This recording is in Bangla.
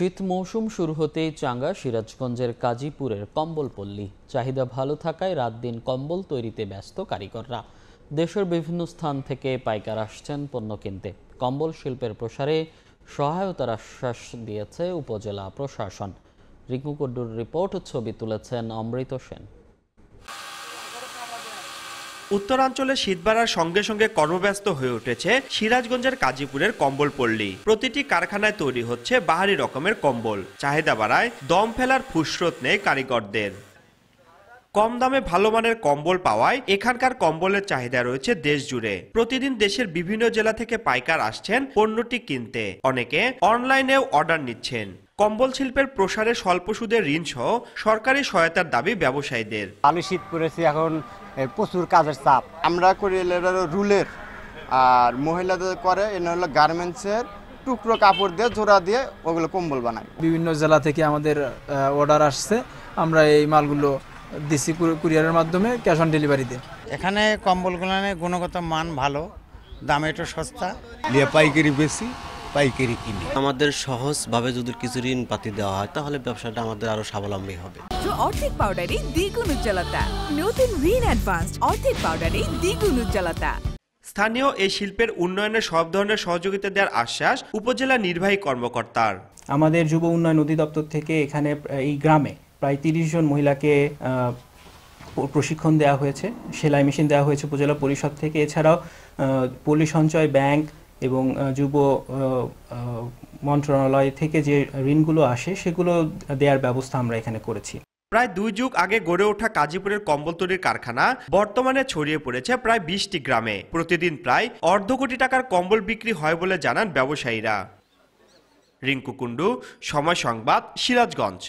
শীত মৌসুম শুরু হতেই চাঙ্গা সিরাজগঞ্জের কাজীপুরের কম্বল পল্লী। চাহিদা ভালো থাকায় রাত দিন কম্বল তৈরিতে ব্যস্ত কারিগররা। দেশের বিভিন্ন স্থান থেকে পাইকার আসছেন পণ্য কিনতে। কম্বল শিল্পের প্রসারে সহায়তার আশ্বাস দিয়েছে উপজেলা প্রশাসন। রিকু কুড্ডুর রিপোর্ট, ছবি তুলেছেন অমৃত সেন। উত্তরাঞ্চলে শীত বাড়ার সঙ্গে সঙ্গে কর্মব্যস্ত হয়ে উঠেছে সিরাজগঞ্জের কাজীপুরের কম্বল পল্লী। প্রতিটি কারখানায় তৈরি হচ্ছে বাহারি রকমের কম্বল। চাহিদা বাড়ায় দম ফেলার ফুসরত নেই কারিগরদের। কম দামে ভালো মানের কম্বল পাওয়ায় এখানকার কম্বলের চাহিদা রয়েছে দেশ জুড়ে। প্রতিদিন দেশের বিভিন্ন জেলা থেকে পাইকার আসছেন পণ্যটি কিনতে। অনেকে অনলাইনেও অর্ডার নিচ্ছেন। কম্বল শিল্পের প্রসারে স্বল্প সুদের ঋণ সহ সরকারি সহায়তার দাবি ব্যবসায়ীদের। ভালো শীত পড়েছে, এখন প্রচুর কাজের চাপ। আমরা করি রুলের, আর মহিলাদের করে এটা হলো গার্মেন্টসের টুকরো কাপড় দিয়ে জোড়া দিয়ে ওগুলো কম্বল বানায়। বিভিন্ন জেলা থেকে আমাদের অর্ডার আসছে, আমরা এই মালগুলো দিছি কুরিয়ারের মাধ্যমে ক্যাশ অন ডেলিভারিতে। এখানে কম্বলগুলোর গুণগত মান ভালো, দাম একটু সস্তা। পাইকারি বেশি, পাইকারি কিনি। আমাদের সহজভাবে যদি কিছু ঋণ পাতি দেওয়া হয় তাহলে ব্যবসাটা আমাদের আরো স্বাবলম্বী হবে। অর্ধেক পাউডারে দ্বিগুণ উজ্জ্বলতা। নতুন রিন অ্যাডভান্সড অর্ধেক পাউডারে দ্বিগুণ উজ্জ্বলতা। স্থানীয় এই শিল্পের উন্নয়নে সব ধরনের সহযোগিতা দেওয়ার আশ্বাস উপজেলা নির্বাহী কর্মকর্তার। আমাদের যুব উন্নয়ন অধিদপ্তর থেকে এখানে এই গ্রামে প্রায় 30 জন মহিলাকে প্রশিক্ষণ দেওয়া হয়েছে, সেলাই মেশিন দেওয়া হয়েছে উপজেলা পরিষদ থেকে। এছাড়াও পল্লী সঞ্চয় ব্যাংক এবং যুব মন্ত্রণালয় থেকে যে ঋণগুলো আসে সেগুলো দেওয়ার ব্যবস্থা আমরা এখানে করেছি। প্রায় 2 যুগ আগে গড়ে ওঠা কাজীপুরের কম্বল তৈরির কারখানা বর্তমানে ছড়িয়ে পড়েছে প্রায় 20টি গ্রামে। প্রতিদিন প্রায় অর্ধ কোটি টাকার কম্বল বিক্রি হয় বলে জানান ব্যবসায়ীরা। রিঙ্কু কুন্ডু, সময় সংবাদ, সিরাজগঞ্জ।